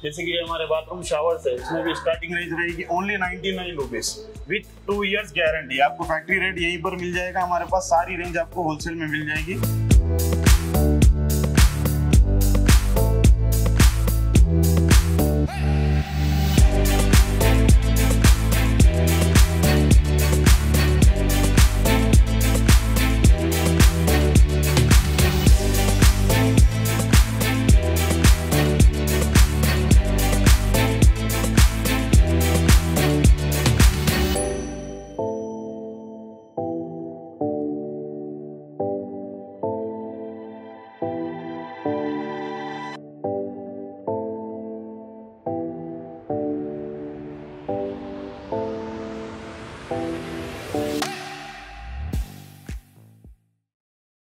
जैसे कि हमारे बाथरूम शावर्स है, इसमें भी स्टार्टिंग रेंज रहेगी only 99 rupees with 2 years guarantee. आपको फैक्ट्री रेट यहीं पर मिल जाएगा। हमारे पास सारी रेंज आपको होलसेल में मिल जाएगी।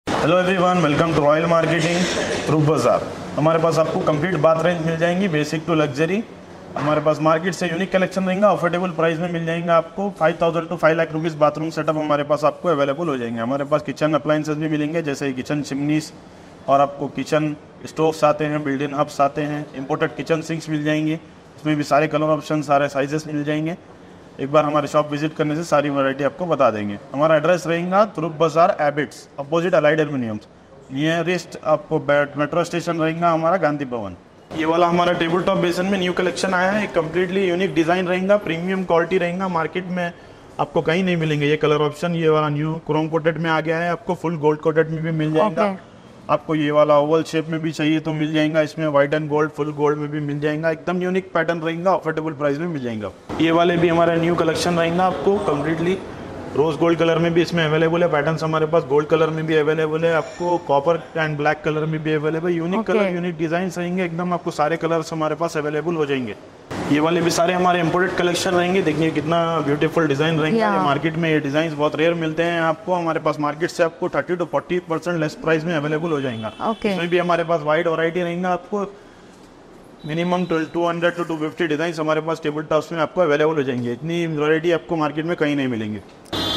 Hello everyone, welcome to Royal Marketing Roop Bazaar. हमारे पास आपको कंप्लीट बाथ रेंज मिल जाएंगी, बेसिक टू लग्जरी। हमारे पास मार्केट से यूनिक कलेक्शन रहेगा, अफोर्डेबल प्राइस में मिल जाएंगे आपको। 5000 to 5 lakh rupees bathroom setup हमारे पास आपको अवेलेबल हो जाएंगे। हमारे पास किचन अप्लाइंसेस भी मिलेंगे, जैसे किचन चिमनीस और आपको किचन स्टोव्स आते हैं, बिल्ट इन हब्स आते हैं, इंपोर्टेड किचन सिंक्स मिल जाएंगी। इसमें भी सारे कलर ऑप्शन, सारे साइजेस मिल जाएंगे। एक बार हमारे शॉप विजिट करने से सारी वैरायटी आपको बता देंगे। हमारा एड्रेस रहेगा तुरुप बाजार Abids, opposite allied aluminiums, nearest आपको मेट्रो स्टेशन रहेगा हमारा गांधी भवन। ये वाला हमारा टेबल टॉप बेसन में न्यू कलेक्शन आया है। कम्प्लीटली यूनिक डिजाइन रहेगा, प्रीमियम क्वालिटी रहेगा, मार्केट में आपको कहीं नहीं मिलेंगे। ये कलर ऑप्शन ये वाला न्यू क्रोम कोटेड में आ गया है, आपको फुल गोल्ड कोटेड में भी मिल जाएगा। आपको ये वाला ओवल शेप में भी चाहिए तो मिल जाएगा। इसमें white and gold, full gold में भी मिल जाएगा। एकदम यूनिक पैटर्न रहेगा, अफोर्डेबल प्राइस में मिल जाएगा। ये वाले भी हमारा न्यू कलेक्शन रहेगा, आपको कम्प्लीटली रोज गोल्ड कलर में भी इसमें अवेलेबल है। पैटर्न्स हमारे पास गोल्ड कलर में भी अवेलेबल है, आपको कॉपर एंड ब्लैक कलर में भी available. Unique colour, unique design रहेंगे, एकदम आपको सारे कलर्स हमारे पास अवेलेबल हो जाएंगे। ये वाले भी सारे हमारे इंपोर्टेड कलेक्शन रहेंगे। देखिए कितना ब्यूटीफुल डिजाइन रहेंगे। मार्केट में ये डिजाइन बहुत रेयर मिलते हैं आपको। हमारे पास मार्केट से आपको 30 to 40% लेस प्राइस में अवेलेबल हो जाएगा। इसमें भी हमारे पास वाइड वैरायटी रहेगा। आपको मिनिमम 200 to 250 डिजाइन हमारे पास टेबल टॉप्स में आपको अवेलेबल हो जाएंगे। इतनी वैरायटी आपको मार्केट में कहीं नहीं मिलेंगे।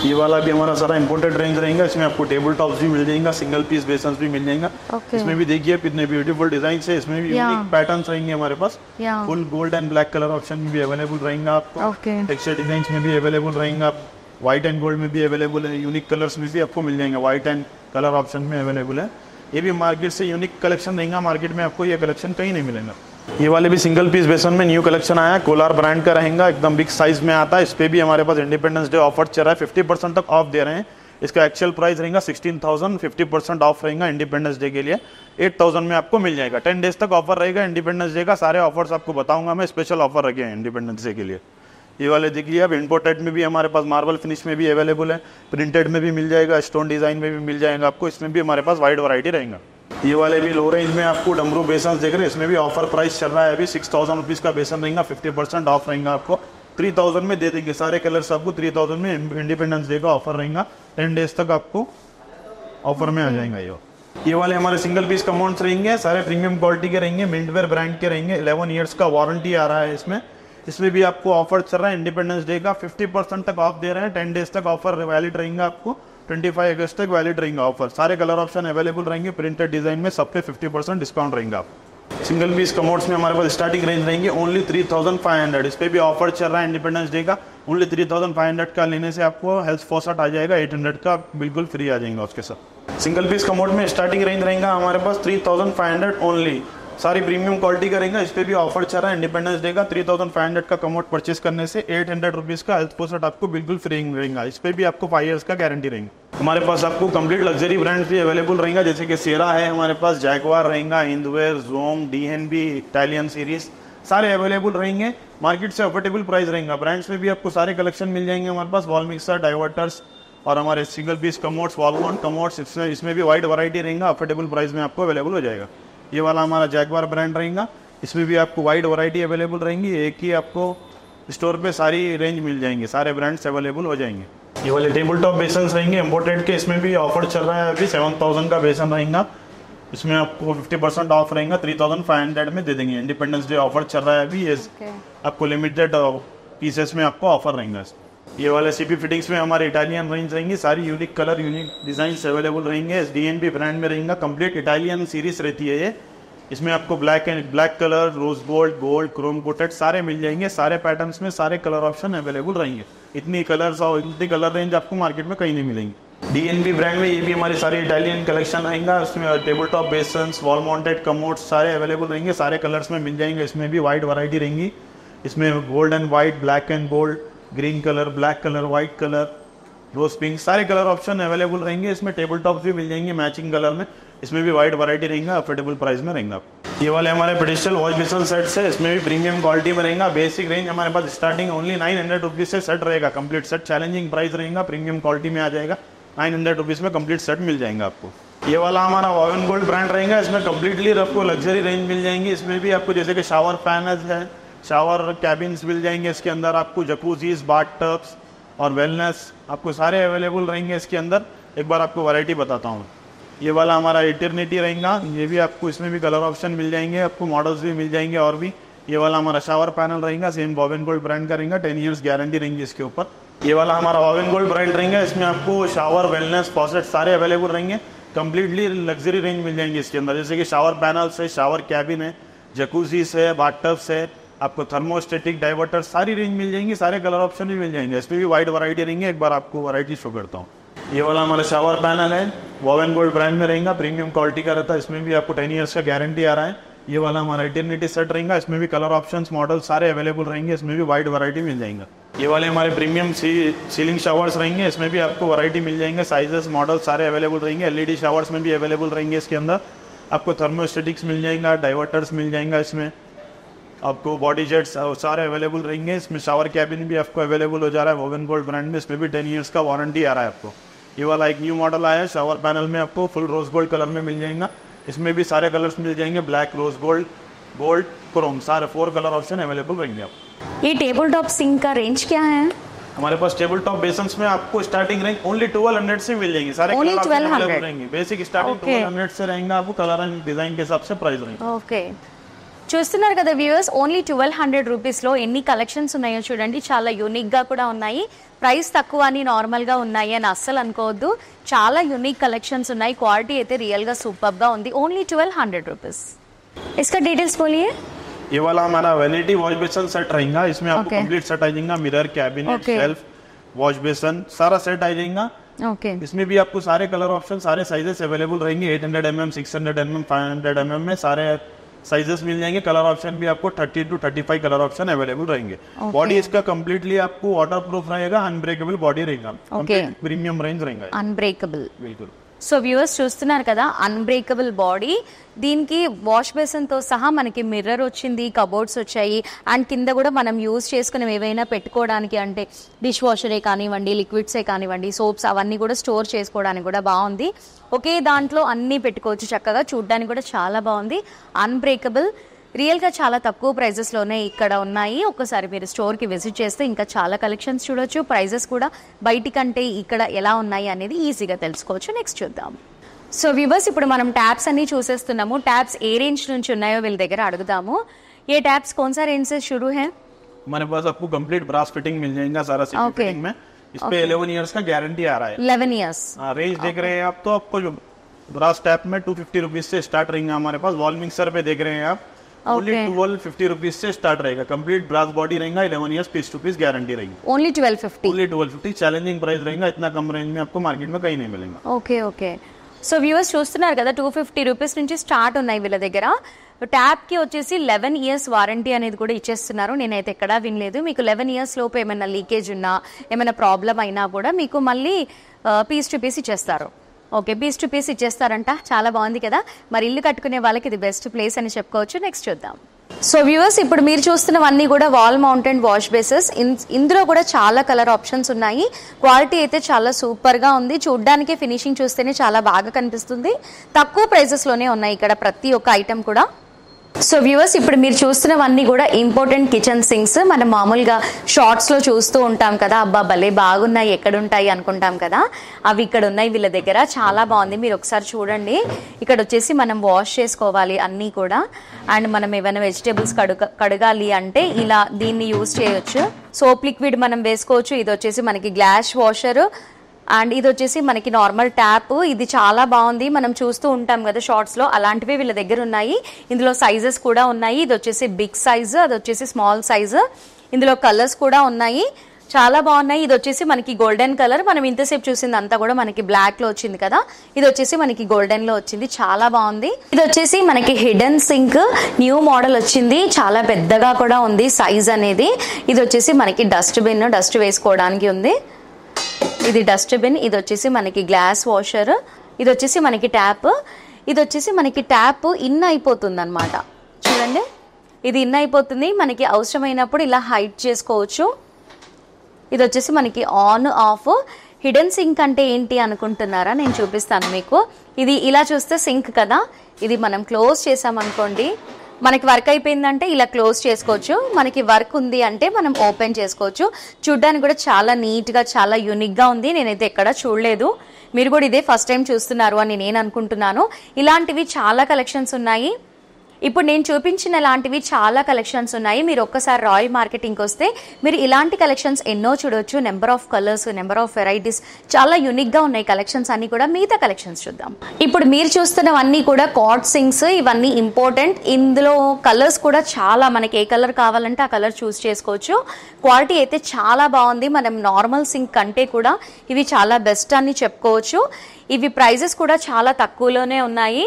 ये वाला भी हमारा सारा इंपोर्टेड रेंज रहेगा। इसमें आपको टेबल टॉप्स भी मिल जाएगा, सिंगल पीस बेसन भी मिल जाएगा। इसमें भी देखिए कितने ब्यूटीफुल डिजाइन है। इसमें भी यूनिक पैटर्न्स रहेंगे हमारे पास। Full gold and black colour option भी अवेलेबल रहेगा आपको। टेक्सचर डिजाइन में भी अवेलेबल रहेगा। व्हाइट एंड गोल्ड में भी अवेलेबल है। यूनिक कलर्स में भी आपको मिल जाएंगे, व्हाइट एंड कलर ऑप्शन में अवेलेबल है। ये भी मार्केट से यूनिक कलेक्शन रहेगा। मार्केट में आपको ये कलेक्शन कहीं नहीं मिलेगा। ये वाले भी सिंगल पीस बेसन में न्यू कलेक्शन आया है, कोलार ब्रांड का रहेगा, एकदम बिग साइज में आता है। इस पे भी हमारे पास इंडिपेंडेंस डे ऑफर चल रहा है, 50% तक ऑफ दे रहे हैं। इसका एक्चुअल प्राइस रहेगा 16,000, 50% ऑफ रहेगा इंडिपेंडेंस डे के लिए। 8,000 में आपको मिल जाएगा। 10 डेज तक ऑफर रहेगा इंडिपेंडेंस डे का। सारे ऑफर्स आपको बताऊंगा मैं, स्पेशल ऑफर रखे हैं इंडिपेंडेंस डे के लिए। ये वाले देखिए, अब इंपोर्टेड में भी हमारे पास मार्बल फिनिश में भी अवेलेबल है, प्रिंटेड में भी मिल जाएगा, स्टोन डिजाइन में भी मिल जाएगा आपको। इसमें भी हमारे पास वाइड वैरायटी रहेगा। ये वाले भी लो रेंज में आपको डमरू बेसन देख रहे हैं। इसमें भी ऑफर प्राइस चल रहा है अभी। 6,000 रुपीज़ का बेसन रहेगा, 50% ऑफ रहेगा आपको। 3,000 में दे देंगे सारे कलर्स आपको। 3,000 में इंडिपेंडेंस डे का ऑफर रहेगा। 10 डेज तक आपको ऑफर में आ जाएगा। ये वाले हमारे सिंगल पीस कमोड्स रहेंगे, सारे प्रीमियम क्वालिटी के रहेंगे, मिंटवेयर ब्रांड के रहेंगे। 11 ईयर्स का वारंटी आ रहा है इसमें। इसमें भी आपको ऑफर चल रहा है इंडिपेंडेंस डे का, 50% तक ऑफ दे रहे हैं। 10 डेज तक ऑफर वैलिड रहेगा आपको। 25 अगस्त तक वैलिड रहेगा ऑफर। सारे कलर ऑप्शन अवेलेबल रहेंगे, प्रिंटेड डिजाइन में सब पे 50% डिस्काउंट रहेगा। सिंगल पीस कमोड्स में हमारे पास स्टार्टिंग रेंज रहेंगे ओनली 3,500। इस पे भी ऑफर चल रहा है इंडिपेंडेंस डे का। ओनली 3,500 का लेने से आपको हेल्थ फोसट आ जाएगा, 800 का बिल्कुल फ्री आ जाएगा उसके साथ। सिंगल पीस कमोड में स्टार्टिंग रेंज रहेगा हमारे पास 3,500 ओनली। सारी प्रीमियम क्वालिटी का रहेगा। इस पे भी ऑफर चल रहा है इंडिपेंडेंस डे का। 3,500 का कमोड परचेस करने से 800 रुपीज़ का हेल्थ फोसट आपको बिल्कुल फ्री रहेगा। इस पे भी आपको 5 इयर्स का गारंटी रहेगा। हमारे पास आपको कंप्लीट लग्जरी ब्रांड्स भी अवेलेबल रहेगा, जैसे कि सेरा है हमारे पास, जैगवार रहेगा, इंदवेयर, जोम, DNB, इटालियन सीरीज, सारे अवेलेबल रहेंगे। मार्केट से अफोर्डेबल प्राइस रहेगा। ब्रांड्स में भी आपको सारे कलेक्शन मिल जाएंगे हमारे पास। वॉल मिक्सर, डाइवर्टर्स और हमारे single piece commodes, wall mount commodes, इसमें भी वाइड वैरायटी रहेगा। अफोर्डेबल प्राइस में आपको अवेलेबल हो जाएगा। ये वाला हमारा जैगवार ब्रांड रहेगा। इसमें भी आपको वाइड वैरायटी अवेलेबल रहेंगी। एक ही आपको स्टोर पे सारी रेंज मिल जाएंगे, सारे ब्रांड्स अवेलेबल हो जाएंगे। ये वाले टेबल टॉप बेसन रहेंगे इंपोर्टेड के। इसमें भी ऑफर चल रहा है अभी। 7,000 का बेसन रहेगा। इसमें आपको 50% ऑफ रहेगा, 3,500 में दे देंगे। इंडिपेंडेंस डे ऑफर चल रहा है अभी। ये आपको लिमिटेड पीसेस में आपको ऑफर रहेगा। ये वाले CP फिटिंग्स में हमारे इटालियन रेंज रहेंगी। सारी unique colour, unique design available रहेंगे। DNB ब्रांड में रहेगा। कंप्लीट इटालियन सीरीज रहती है ये। इसमें आपको black colour, rose gold, gold, chrome coated सारे मिल जाएंगे। सारे पैटर्न्स में सारे कलर ऑप्शन अवेलेबल रहेंगे। इतनी कलर्स और इतनी कलर रेंज आपको मार्केट में कहीं नहीं मिलेंगी। डीएनबी ब्रांड में ये भी हमारी सारी इटालियन कलेक्शन रहेगा। उसमें table top basins, wall mounted commodes सारे अवेलेबल रहेंगे। सारे कलर्स में मिल जाएंगे। इसमें भी वाइड वैरायटी रहेंगी। इसमें gold and white, black and gold, green colour, black colour, white colour, rose pink सारे कलर ऑप्शन अवेलेबल रहेंगे। इसमें टेबल टॉप भी मिल जाएंगे मैचिंग कलर में। इसमें भी वाइड वैरायटी रहेगा। अफोर्डेबल प्राइस में रहेगा। ये वाले हमारे पेडिस्टल वॉश बेसिन सेट्स है। इसमें भी प्रीमियम क्वालिटी में रहेगा। बेसिक रेंज हमारे पास स्टार्टिंग ओनली 900 रुपीज से सेट रहेगा। कंप्लीट सेट चैलेंजिंग प्राइस रहेगा। प्रीमियम क्वालिटी में आ जाएगा। 900 रुपीज में कंप्लीट सेट मिल जाएगा आपको। ये वाला हमारा वॉवेन गोल्ड ब्रांड रहेगा। इसमें कंप्लीटली आपको लग्जरी रेंज मिल जाएंगी। इसमें भी आपको जैसे कि शावर पैनल्स है, शावर कैबिन्स मिल जाएंगे। इसके अंदर आपको जकूजीज, बाथ टब्स और वेलनेस आपको सारे अवेलेबल रहेंगे इसके अंदर। एक बार आपको वैरायटी बताता हूँ। ये वाला हमारा इटर्निटी रहेगा। ये भी आपको इसमें भी कलर ऑप्शन मिल जाएंगे। आपको मॉडल्स भी मिल जाएंगे और भी। ये वाला हमारा शावर पैनल रहेगा। सेम वॉवेन गोल्ड ब्रांड का रहेगा। 10 ईयर्स गारंटी रहेंगी इसके ऊपर। ये वाला हमारा वॉवेन गोल्ड ब्रांड रहेगा। इसमें आपको शावर, वेलनेस, फॉसेट सारे अवेलेबल रहेंगे। कंप्लीटली लग्जरी रेंज मिल जाएंगे इसके अंदर। जैसे कि शावर पैनल्स है, शावर कैबिन है, जकूजीस है, बाथटब्स है, आपको थर्मोस्टेटिक डाइवर्टर सारी रेंज मिल जाएंगी। सारे कलर ऑप्शन भी मिल जाएंगे। इसमें भी वाइड वैरायटी रहेंगे। एक बार आपको वैरायटी शो करता हूँ। ये वाला हमारा शावर पैनल है। वॉवेन गोल्ड ब्रांड में रहेगा। प्रीमियम क्वालिटी का रहता है। इसमें भी आपको 10 ईयर्स का गारंटी आ रहा है। ये वाला हमारा इटर्निटी सेट रहेगा। इसमें भी कलर ऑप्शंस, मॉडल सारे अवेलेबल रहेंगे। इसमें भी वाइड वैरायटी मिल जाएगा। ये वाले हमारे प्रीमियम सीलिंग शावर्स रहेंगे। इसमें भी आपको वैरायटी मिल जाएंगे। साइजेस, मॉडल सारे अवेलेबल रहेंगे। एलईडी शावर्स में भी अवेलेबल रहेंगे। इसके अंदर आपको थर्मोस्टेटिक्स मिल जाएगा, डाइवर्टर्स मिल जाएगा। इसमें आपको बॉडी जेट्स सारे अवेलेबल रहेंगे। इसमें शावर कैबिन भी आपको अवेलेबल हो जा रहा है वॉवेन गोल्ड ब्रांड में। इसमें भी 10 ईयर्स का वारंटी आ रहा है आपको। ये वाला एक न्यू मॉडल आया है। शावर पैनल में आपको फुल रोज गोल्ड कलर में मिल जाएगा। इसमें भी सारे कलर्स मिल जाएंगे। Black, rose gold, gold, chrome सारे 4 कलर ऑप्शन अवेलेबल रहेंगे आपको। ये टेबल टॉप सिंक का रेंज क्या है? हमारे पास टेबल टॉप बेसन्स में आपको स्टार्टिंग रेंज ओनली 1200 से मिल जाएंगे। सारे Only कलर 1200 अवेलेबल रहेंगे। बेसिक स्टार्टिंग 1200 से रहेगा। आपको कलर एंड डिजाइन के हिसाब से प्राइस रहेगा। ఓకే, చూస్తున్నారు కదా వ్యూవర్స్, ఓన్లీ 1200 రూపీస్లో ఎన్ని కలెక్షన్స్ ఉన్నాయో చూడండి. చాలా యూనిక్గా కూడా ఉన్నాయి. ప్రైస్ తక్కువ అని నార్మల్గా ఉన్నాయి అని అస్సలు అనుకోవద్దు. చాలా యూనిక్ కలెక్షన్స్ ఉన్నాయి. క్వాలిటీ అయితే రియల్గా సూపర్గా ఉంది. Only 1200 rupees. इसका डिटेल्स बोलिए। ये वाला हमारा वैनिटी वॉश बेसन सेट रहेगा। इसमें आपको कंप्लीट सेट आ जाएगा। Mirror, cabinet, shelf, wash basin सारा सेट आ जाएगा। ओके, इसमें भी आपको सारे कलर ऑप्शन, सारे साइजेस अवेलेबल रहेंगे। 800 mm, 600 mm, 500 mm में सारे साइजेस मिल जाएंगे। कलर ऑप्शन भी आपको 30 to 35 कलर ऑप्शन अवेलेबल रहेंगे। बॉडी इसका कंप्लीटली आपको वाटर प्रूफ रहेगा। अनब्रेकेबल बॉडी रहेगा। प्रीमियम रेंज रहेगा। अनब्रेकेबल। बिल्कुल। సో వ్యూవర్స్ చూస్తున్నారు కదా, అన్బ్రేకబుల్ బాడీ. దీనికి వాష్ బేసిన్తో సహా మనకి మిర్రర్ వచ్చింది, కబోర్డ్స్ వచ్చాయి. అండ్ కింద కూడా మనం యూజ్ చేసుకుని ఏవైనా పెట్టుకోవడానికి, అంటే డిష్ వాషరే కానివ్వండి, లిక్విడ్సే కానివ్వండి, సోప్స్ అవన్నీ కూడా స్టోర్ చేసుకోవడానికి కూడా బాగుంది. ఒకే దాంట్లో అన్నీ పెట్టుకోవచ్చు చక్కగా. చూడడానికి కూడా చాలా బాగుంది. అన్బ్రేకబుల్, రియల్గా చాలా తక్కువ ప్రైజెస్లోనే ఇక్కడ ఉన్నాయి. ఒక్కసారి మీరు స్టోర్కి విజిట్ చేస్తే ఇంకా చాలా కలెక్షన్స్ చూడొచ్చు. ప్రైజెస్ కూడా బయటి కంటే ఇక్కడ ఎలా ఉన్నాయి అనేది ఈజీగా తెలుసుకోవచ్చు. నెక్స్ట్ చూద్దాం. సో వ్యూవర్స్, ఇప్పుడు మనం ట్యాప్స్ అన్ని చూసేస్తున్నాము. ట్యాప్స్ ఏ రేంజ్ నుంచి ఉన్నాయో వీళ్ళ దగ్గర అడుగుదాము. ఏ ట్యాప్స్ कौन सा रेंज से शुरू है? हमारे पास आपको कंप्लीट ब्रास फिटिंग मिल जाएगा। सारा फिटिंग में इस पे 11 इयर्स का गारंटी आ रहा है। 11 इयर्स। रेंज देख रहे हैं आप, तो आपको जो ब्रास टैप में 250 रुपीज से स्टार्ट रहेगा। हमारे पास वॉल मिक्सर पे देख रहे हैं आप, ओनली 1250 रुपीज से स्टार्ट रहेगा। कंप्लीट ब्रास बॉडी रहेगा। 11 years piece to piece guarantee रहेगी। ओनली 1250। ओनली 1250 चैलेंजिंग प्राइस रहेगा। इतना कम रेंज में आपको मार्केट में कहीं नहीं मिलेगा। Okay okay. సో వ్యూవర్స్ చూస్తున్నారు కదా, 250 రూపీస్ నుంచి స్టార్ట్ ఉన్నాయి వీళ్ళ దగ్గర. ట్యాప్కి వచ్చేసి 11 ఇయర్స్ వారంటీ అనేది కూడా ఇచ్చేస్తున్నారు. నేనైతే ఎక్కడా వినలేదు. మీకు 11 ఇయర్స్ లోపు ఏమైనా లీకేజ్ ఉన్నా, ఏమైనా ప్రాబ్లం అయినా కూడా మీకు మళ్ళీ పీస్ టు పీస్ ఇచ్చేస్తారు. ఓకే, పీస్ టు పీస్ ఇచ్చేస్తారంట. చాలా బాగుంది కదా. మరి ఇల్లు కట్టుకునే వాళ్ళకి ఇది బెస్ట్ ప్లేస్ అని చెప్పుకోవచ్చు. నెక్స్ట్ చూద్దాం. సో వ్యూవర్స్, ఇప్పుడు మీరు చూస్తున్నవన్నీ కూడా వాల్ మౌంటెడ్ వాష్ బేసెస్. ఇందులో కూడా చాలా కలర్ ఆప్షన్స్ ఉన్నాయి. క్వాలిటీ అయితే చాలా సూపర్గా ఉంది. చూడ్డానికి ఫినిషింగ్ చూస్తేనే చాలా బాగా కనిపిస్తుంది. తక్కువ ప్రైజెస్లోనే ఉన్నాయి ఇక్కడ ప్రతి ఒక్క ఐటెం కూడా. సో వ్యూవర్స్, ఇప్పుడు మీరు చూస్తున్నవన్నీ కూడా ఇంపార్టెంట్ కిచెన్ సింక్స్. మనం మామూలుగా షార్ట్స్లో చూస్తూ ఉంటాం కదా, అబ్బా భలే బాగున్నాయి, ఎక్కడుంటాయి అనుకుంటాం కదా. అవి ఇక్కడ ఉన్నాయి వీళ్ళ దగ్గర. చాలా బాగుంది. మీరు ఒకసారి చూడండి. ఇక్కడ వచ్చేసి మనం వాష్ చేసుకోవాలి అన్నీ కూడా. అండ్ మనం ఏమైనా వెజిటేబుల్స్ కడగాలి అంటే ఇలా దీన్ని యూజ్ చేయొచ్చు. సోప్ లిక్విడ్ మనం వేసుకోవచ్చు. ఇది వచ్చేసి మనకి గ్లాస్ వాషర్. అండ్ ఇది వచ్చేసి మనకి నార్మల్ ట్యాప్. ఇది చాలా బాగుంది, మనం చూస్తూ ఉంటాం కదా షార్ట్స్లో, అలాంటివి వీళ్ళ దగ్గర ఉన్నాయి. ఇందులో సైజెస్ కూడా ఉన్నాయి. ఇది వచ్చేసి బిగ్ సైజు, అది వచ్చేసి స్మాల్ సైజు. ఇందులో కలర్స్ కూడా ఉన్నాయి, చాలా బాగున్నాయి. ఇది వచ్చేసి మనకి గోల్డెన్ కలర్, మనం ఇంతసేపు చూసింది అంతా కూడా మనకి బ్లాక్ లో వచ్చింది కదా, ఇది వచ్చేసి మనకి గోల్డెన్ లో వచ్చింది, చాలా బాగుంది. ఇది వచ్చేసి మనకి హిడెన్ సింక్ న్యూ మోడల్ వచ్చింది, చాలా పెద్దగా కూడా ఉంది సైజ్ అనేది. ఇది వచ్చేసి మనకి డస్ట్ బిన్, డస్ట్ వేసుకోవడానికి ఉంది. ఇది డస్ట్ బిన్. ఇది వచ్చేసి మనకి గ్లాస్ వాషర్. ఇది వచ్చేసి మనకి ట్యాప్. ఇది వచ్చేసి మనకి ట్యాప్ ఇన్ అయిపోతుంది అనమాట, చూడండి ఇది ఇన్ అయిపోతుంది. మనకి అవసరమైనప్పుడు ఇలా హైట్ చేసుకోవచ్చు. ఇది వచ్చేసి మనకి ఆన్ ఆఫ్. హిడెన్ సింక్ అంటే ఏంటి అనుకుంటున్నారా, నేను చూపిస్తాను మీకు. ఇది ఇలా చూస్తే సింక్ కదా, ఇది మనం క్లోజ్ చేసామనుకోండి, మనకి వర్క్ అయిపోయిందంటే ఇలా క్లోజ్ చేసుకోవచ్చు. మనకి వర్క్ ఉంది అంటే మనం ఓపెన్ చేసుకోవచ్చు. చూడ్డానికి కూడా చాలా నీట్గా, చాలా యూనిక్గా ఉంది. నేనైతే ఎక్కడ చూడలేదు, మీరు కూడా ఇదే ఫస్ట్ టైం చూస్తున్నారు అని నేను అనుకుంటున్నాను. ఇలాంటివి చాలా కలెక్షన్స్ ఉన్నాయి. ఇప్పుడు నేను చూపించిన ఇలాంటివి చాలా కలెక్షన్స్ ఉన్నాయి. మీరు ఒక్కసారి రాయల్ మార్కెటింగ్కి వస్తే మీరు ఇలాంటి కలెక్షన్స్ ఎన్నో చూడొచ్చు. Number of colours, number of varieties, చాలా యూనిక్గా ఉన్నాయి కలెక్షన్స్ అన్ని కూడా. మిగతా కలెక్షన్స్ చూద్దాం. ఇప్పుడు మీరు చూస్తున్నవన్నీ కూడా కాట్ సింక్స్, ఇవన్నీ ఇంపార్టెంట్. ఇందులో కలర్స్ కూడా చాలా, మనకి ఏ కలర్ కావాలంటే ఆ కలర్ చూస్ చేసుకోవచ్చు. క్వాలిటీ అయితే చాలా బాగుంది. మనం నార్మల్ సింక్ కంటే కూడా ఇవి చాలా బెస్ట్ అని చెప్పుకోవచ్చు. ఇవి ప్రైజెస్ కూడా చాలా తక్కువలోనే ఉన్నాయి.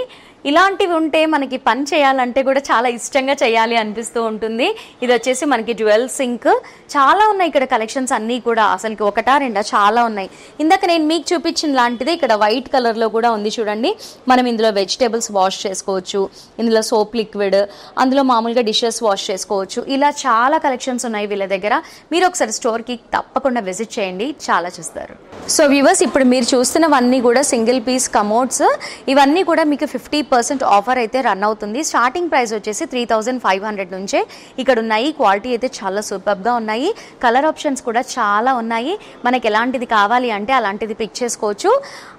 ఇలాంటివి ఉంటే మనకి పని చేయాలంటే కూడా చాలా ఇష్టంగా చేయాలి అనిపిస్తూ ఉంటుంది. ఇది వచ్చేసి మనకి డ్యూయల్ సింక్, చాలా ఉన్నాయి ఇక్కడ కలెక్షన్స్ అన్నీ కూడా. అసలుకి ఒకటా రెండా, చాలా ఉన్నాయి. ఇందాక నేను మీకు చూపించిన లాంటిది ఇక్కడ వైట్ కలర్లో కూడా ఉంది చూడండి. మనం ఇందులో వెజిటేబుల్స్ వాష్ చేసుకోవచ్చు, ఇందులో సోప్ లిక్విడ్, అందులో మామూలుగా డిషెస్ వాష్ చేసుకోవచ్చు. ఇలా చాలా కలెక్షన్స్ ఉన్నాయి వీళ్ళ దగ్గర. మీరు ఒకసారి స్టోర్కి తప్పకుండా విజిట్ చేయండి, చాలా చూస్తారు. సో వ్యూవర్స్, ఇప్పుడు మీరు చూస్తున్నవన్నీ కూడా సింగిల్ పీస్ కమోడ్స్. ఇవన్నీ కూడా మీకు 50% ఆఫర్ అయితే రన్ అవుతుంది. స్టార్టింగ్ ప్రైస్ వచ్చేసి 3500 నుంచే ఇక్కడ ఉన్నాయి. క్వాలిటీ అయితే చాలా సూపర్గా ఉన్నాయి. కలర్ ఆప్షన్స్ కూడా చాలా ఉన్నాయి. మనకి ఎలాంటిది కావాలి అంటే అలాంటిది పిక్ చేసుకోవచ్చు.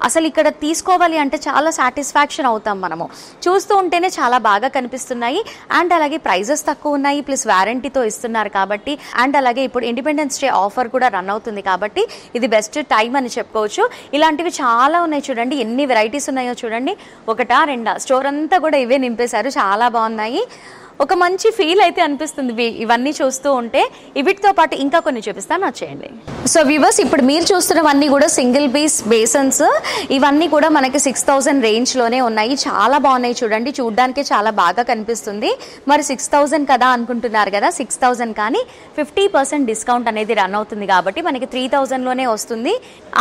అసలు ఇక్కడ తీసుకోవాలి అంటే చాలా సాటిస్ఫాక్షన్ అవుతాం మనము. చూస్తూ ఉంటేనే చాలా బాగా కనిపిస్తున్నాయి. అండ్ అలాగే ప్రైజెస్ తక్కువ ఉన్నాయి, ప్లస్ వారంటీతో ఇస్తున్నారు కాబట్టి. అండ్ అలాగే ఇప్పుడు ఇండిపెండెన్స్ డే ఆఫర్ కూడా రన్ అవుతుంది కాబట్టి ఇది బెస్ట్ టైం అని చెప్పుకోవచ్చు. ఇలాంటివి చాలా ఉన్నాయి చూడండి, ఎన్ని వెరైటీస్ ఉన్నాయో చూడండి. ఒకటా రెండా, స్టోర్ అంతా కూడా ఇవే నింపేశారు, చాలా బాగున్నాయి. ఒక మంచి ఫీల్ అయితే అనిపిస్తుంది ఇవన్నీ చూస్తూ ఉంటే. వీటితో పాటు ఇంకా కొన్ని చూపిస్తాను, వచ్చేయండి. సో వ్యూవర్స్, ఇప్పుడు మీరు చూస్తున్నవన్నీ కూడా సింగిల్ పీస్ బేసన్స్. ఇవన్నీ కూడా మనకి 6000 రేంజ్లోనే ఉన్నాయి. చాలా బాగున్నాయి చూడండి, చూడడానికే చాలా బాగా కనిపిస్తుంది. మరి 6000 కదా అనుకుంటున్నారు కదా, 6000 కానీ 50% డిస్కౌంట్ అనేది రన్ అవుతుంది కాబట్టి మనకి 3000లోనే వస్తుంది.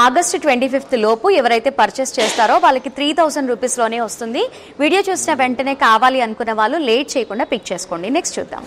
ఆగస్టు 25 లోపు ఎవరైతే పర్చేస్ చేస్తారో వాళ్ళకి 3000 రూపీస్లోనే వస్తుంది. వీడియో చూసిన వెంటనే కావాలి అనుకున్న వాళ్ళు లేట్ చేయకుండా పిక్ చేసుకోండి. నెక్స్ట్ చూద్దాం.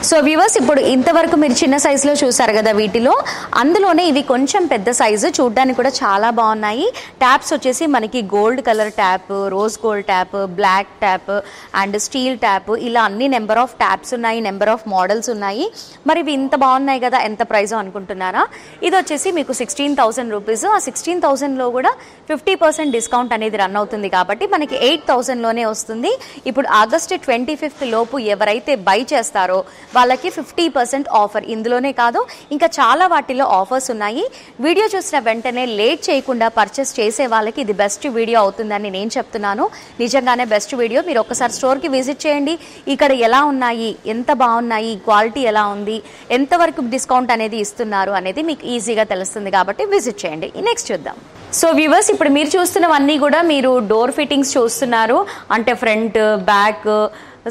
సో వ్యూవర్స్, ఇప్పుడు ఇంతవరకు మీరు చిన్న సైజులో చూసారు కదా వీటిలో, అందులోనే ఇవి కొంచెం పెద్ద సైజు, చూడడానికి కూడా చాలా బాగున్నాయి. ట్యాప్స్ వచ్చేసి మనకి gold colour tap, rose gold tap, black tap and steel tap, ఇలా అన్ని నెంబర్ ఆఫ్ ట్యాప్స్ ఉన్నాయి, నెంబర్ ఆఫ్ మోడల్స్ ఉన్నాయి. మరి ఇవి ఇంత బాగున్నాయి కదా, ఎంత ప్రైస్ అనుకుంటున్నారా? ఇది వచ్చేసి మీకు 16,000 రూపీస్. ఆ 16,000లో కూడా 50% డిస్కౌంట్ అనేది రన్ అవుతుంది కాబట్టి మనకి 8,000లోనే వస్తుంది. ఇప్పుడు ఆగస్టు 25 లోపు ఎవరైతే బై చేస్తారో వాళ్ళకి 50% ఆఫర్. ఇందులోనే కాదు, ఇంకా చాలా వాటిల్లో ఆఫర్స్ ఉన్నాయి. వీడియో చూసిన వెంటనే లేట్ చేయకుండా పర్చేస్ చేసే వాళ్ళకి ఇది బెస్ట్ వీడియో అవుతుందని నేను చెప్తున్నాను. నిజంగానే బెస్ట్ వీడియో. మీరు ఒకసారి స్టోర్కి విజిట్ చేయండి. ఇక్కడ ఎలా ఉన్నాయి, ఎంత బాగున్నాయి, క్వాలిటీ ఎలా ఉంది, ఎంతవరకు డిస్కౌంట్ అనేది ఇస్తున్నారు అనేది మీకు ఈజీగా తెలుస్తుంది కాబట్టి విజిట్ చేయండి. నెక్స్ట్ చూద్దాం. సో వ్యూవర్స్, ఇప్పుడు మీరు చూస్తున్నవన్నీ కూడా మీరు డోర్ ఫిట్టింగ్స్ చూస్తున్నారు. అంటే ఫ్రంట్, బ్యాక్,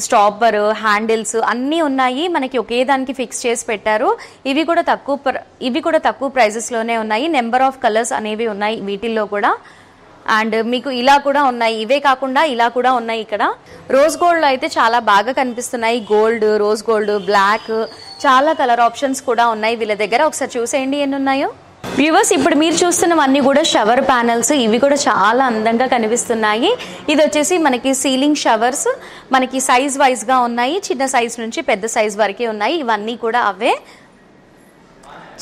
స్టాపర్, హ్యాండిల్స్ అన్నీ ఉన్నాయి. మనకి ఒకే దానికి ఫిక్స్ చేసి పెట్టారు. ఇవి కూడా తక్కువ ప్రైజెస్లోనే ఉన్నాయి. నెంబర్ ఆఫ్ కలర్స్ అనేవి ఉన్నాయి వీటిల్లో కూడా. అండ్ మీకు ఇలా కూడా ఉన్నాయి, ఇవే కాకుండా ఇలా కూడా ఉన్నాయి. ఇక్కడ రోజ్ గోల్డ్ అయితే చాలా బాగా కనిపిస్తున్నాయి. గోల్డ్, రోజ్ గోల్డ్, బ్లాక్, చాలా కలర్ ఆప్షన్స్ కూడా ఉన్నాయి వీళ్ళ దగ్గర. ఒకసారి చూసేయండి ఎన్ని ఉన్నాయో. వ్యూవర్స్, ఇప్పుడు మీరు చూస్తున్నవన్నీ కూడా షవర్ ప్యానల్స్. ఇవి కూడా చాలా అందంగా కనిపిస్తున్నాయి. ఇది వచ్చేసి మనకి సీలింగ్ షవర్స్, మనకి సైజ్ వైజ్గా ఉన్నాయి. చిన్న సైజ్ నుంచి పెద్ద సైజ్ వరకే ఉన్నాయి. ఇవన్నీ కూడా అవే.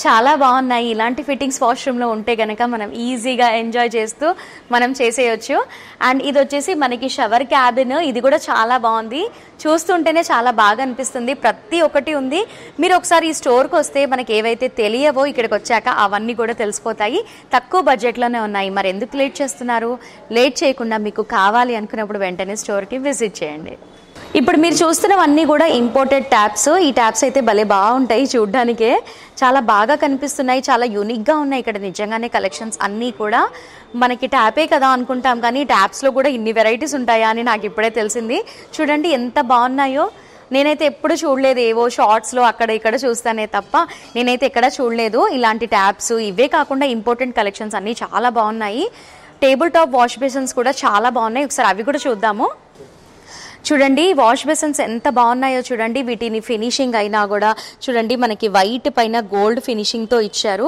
చాలా బాగున్నాయి. ఇలాంటి ఫిట్టింగ్స్ వాష్రూమ్లో ఉంటే కనుక మనం ఈజీగా ఎంజాయ్ చేస్తూ మనం చేసేయచ్చు. అండ్ ఇది వచ్చేసి మనకి షవర్ క్యాబిన్, ఇది కూడా చాలా బాగుంది. చూస్తుంటేనే చాలా బాగా అనిపిస్తుంది. ప్రతి ఒక్కటి ఉంది. మీరు ఒకసారి ఈ స్టోర్కి వస్తే మనకి ఏవైతే తెలియవో ఇక్కడికి వచ్చాక అవన్నీ కూడా తెలిసిపోతాయి. తక్కువ బడ్జెట్లోనే ఉన్నాయి. మరి ఎందుకు లేట్ చేస్తున్నారు? లేట్ చేయకుండా మీకు కావాలి అనుకున్నప్పుడు వెంటనే స్టోర్కి విజిట్ చేయండి. ఇప్పుడు మీరు చూస్తున్నవన్నీ కూడా ఇంపోర్టెడ్ ట్యాప్స్. ఈ ట్యాప్స్ అయితే భలే బాగుంటాయి, చూడ్డానికే చాలా బాగా కనిపిస్తున్నాయి, చాలా యూనిక్గా ఉన్నాయి. ఇక్కడ నిజంగానే కలెక్షన్స్ అన్నీ కూడా మనకి ట్యాపే కదా అనుకుంటాం, కానీ ట్యాప్స్లో కూడా ఇన్ని వెరైటీస్ ఉంటాయా అని నాకు ఇప్పుడే తెలిసింది. చూడండి ఎంత బాగున్నాయో. నేనైతే ఎప్పుడు చూడలేదు, ఏవో షార్ట్స్లో అక్కడ ఇక్కడ చూస్తానే తప్ప నేనైతే ఎక్కడ చూడలేదు ఇలాంటి ట్యాప్స్. ఇవే కాకుండా ఇంపోర్టెడ్ కలెక్షన్స్ అన్నీ చాలా బాగున్నాయి. టేబుల్ టాప్ వాష్ బేసిన్స్ కూడా చాలా బాగున్నాయి. ఒకసారి అవి కూడా చూద్దాము. చూడండి వాష్ బేసిన్స్ ఎంత బాగున్నాయో చూడండి. వీటిని ఫినిషింగ్ అయినా కూడా చూడండి మనకి వైట్ పైన గోల్డ్ ఫినిషింగ్తో ఇచ్చారు.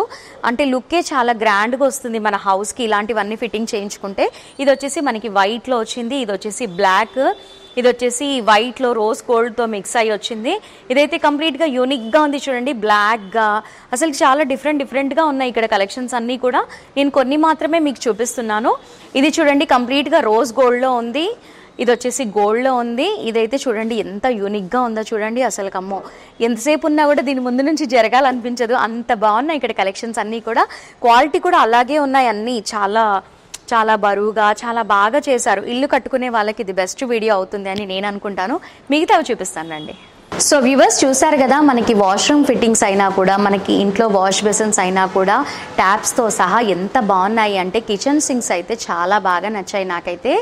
అంటే లుక్కే చాలా గ్రాండ్గా వస్తుంది మన హౌస్కి ఇలాంటివన్నీ ఫిట్టింగ్ చేయించుకుంటే. ఇది వచ్చేసి మనకి వైట్లో వచ్చింది, ఇది వచ్చేసి బ్లాక్, ఇది వచ్చేసి వైట్లో రోజ్ గోల్డ్తో మిక్స్ అయ్యి వచ్చింది. ఇదైతే కంప్లీట్గా యూనిక్గా ఉంది చూడండి, బ్లాక్గా. అసలు చాలా డిఫరెంట్గా ఉన్నాయి ఇక్కడ కలెక్షన్స్ అన్నీ కూడా. నేను కొన్ని మాత్రమే మీకు చూపిస్తున్నాను. ఇది చూడండి కంప్లీట్గా రోజ్ గోల్డ్లో ఉంది, ఇది వచ్చేసి గోల్డ్లో ఉంది. ఇదైతే చూడండి ఎంత యూనిక్గా ఉందో చూడండి. అసలు కమ్మో ఎంతసేపు ఉన్నా కూడా దీని ముందు నుంచి జరగాలనిపించదు, అంత బాగున్నాయి ఇక్కడ కలెక్షన్స్ అన్నీ కూడా. క్వాలిటీ కూడా అలాగే ఉన్నాయి అన్నీ. చాలా బరువుగా చాలా బాగా చేశారు. ఇల్లు కట్టుకునే వాళ్ళకి ఇది బెస్ట్ వీడియో అవుతుంది అని నేను అనుకుంటాను. మిగతావి చూపిస్తానండి. సో వ్యూవర్స్ చూసారు కదా, మనకి వాష్రూమ్ ఫిట్టింగ్స్ అయినా కూడా, మనకి ఇంట్లో వాష్ బేసిన్స్ అయినా కూడా ట్యాప్స్తో సహా ఎంత బాగున్నాయి అంటే కిచెన్ సింక్స్ అయితే చాలా బాగా నచ్చాయి నాకైతే.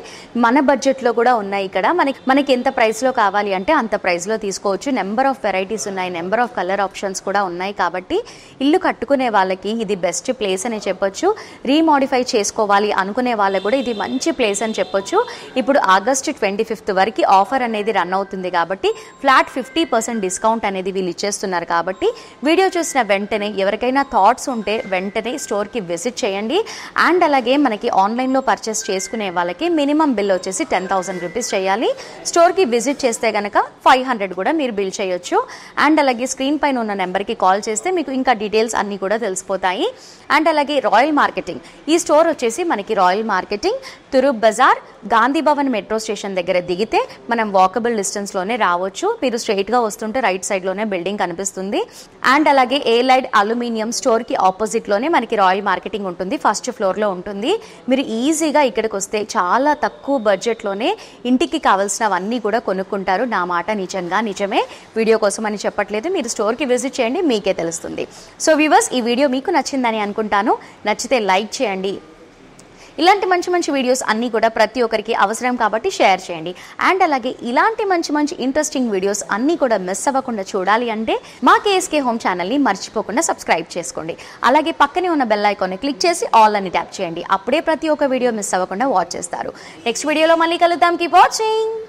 మన బడ్జెట్లో కూడా ఉన్నాయి ఇక్కడ. మనకి ఎంత ప్రైస్లో కావాలి అంటే అంత ప్రైస్లో తీసుకోవచ్చు. నెంబర్ ఆఫ్ వెరైటీస్ ఉన్నాయి, నెంబర్ ఆఫ్ కలర్ ఆప్షన్స్ కూడా ఉన్నాయి. కాబట్టి ఇల్లు కట్టుకునే వాళ్ళకి ఇది బెస్ట్ ప్లేస్ అని చెప్పొచ్చు. రీమోడిఫై చేసుకోవాలి అనుకునే వాళ్ళకి కూడా ఇది మంచి ప్లేస్ అని చెప్పొచ్చు. ఇప్పుడు ఆగస్టు 25 వరకు ఆఫర్ అనేది రన్ అవుతుంది కాబట్టి ఫ్లాట్ 50% డిస్కౌంట్ అనేది వీళ్ళు ఇచ్చేస్తున్నారు. కాబట్టి వీడియో చూసిన వెంటనే ఎవరికైనా థాట్స్ ఉంటే వెంటనే స్టోర్కి విజిట్ చేయండి. అండ్ అలాగే మనకి ఆన్లైన్లో పర్చేస్ చేసుకునే వాళ్ళకి మినిమం బిల్ వచ్చేసి 10,000 రూపీస్ చేయాలి. స్టోర్కి విజిట్ చేస్తే కనుక 500 కూడా మీరు బిల్ చేయొచ్చు. అండ్ అలాగే స్క్రీన్ పైన ఉన్న నెంబర్కి కాల్ చేస్తే మీకు ఇంకా డీటెయిల్స్ అన్నీ కూడా తెలిసిపోతాయి. అండ్ అలాగే రాయల్ మార్కెటింగ్, ఈ స్టోర్ వచ్చేసి మనకి royal marketing Troop Bazaar Gandhi Bhavan metro station దగ్గర దిగితే మనం వాకబుల్ డిస్టెన్స్లోనే రావచ్చు. మీరు స్ట్రైట్గా వస్తుంటే రైట్ సైడ్లోనే బిల్డింగ్ కనిపిస్తుంది. అండ్ అలాగే ఏలైడ్ అల్యూమినియం స్టోర్కి ఆపోజిట్లోనే మనకి రాయల్ మార్కెటింగ్ ఉంటుంది, ఫస్ట్ ఫ్లోర్లో ఉంటుంది. మీరు ఈజీగా ఇక్కడికి వస్తే చాలా తక్కువ బడ్జెట్లోనే ఇంటికి కావాల్సినవన్నీ కూడా కొనుక్కుంటారు. నా మాట నిజంగా నిజమే, వీడియో కోసం అని చెప్పట్లేదు. మీరు స్టోర్కి విజిట్ చేయండి, మీకే తెలుస్తుంది. సో వ్యూవర్స్ ఈ వీడియో మీకు నచ్చిందని అనుకుంటాను. నచ్చితే లైక్ చేయండి. ఇలాంటి మంచి వీడియోస్ అన్నీ కూడా ప్రతి ఒక్కరికి అవసరం కాబట్టి షేర్ చేయండి. అండ్ అలాగే ఇలాంటి మంచి ఇంట్రెస్టింగ్ వీడియోస్ అన్నీ కూడా మిస్ అవ్వకుండా చూడాలి అంటే మా కేఎస్కే హోమ్ ఛానల్ని మర్చిపోకుండా సబ్స్క్రైబ్ చేసుకోండి. అలాగే పక్కనే ఉన్న బెల్ ఐకాన్ని క్లిక్ చేసి ఆల్ అని ట్యాప్ చేయండి. అప్పుడే ప్రతి ఒక్క వీడియో మిస్ అవ్వకుండా వాచ్ చేస్తారు. నెక్స్ట్ వీడియోలో మళ్ళీ కలుద్దాం. Keep watching.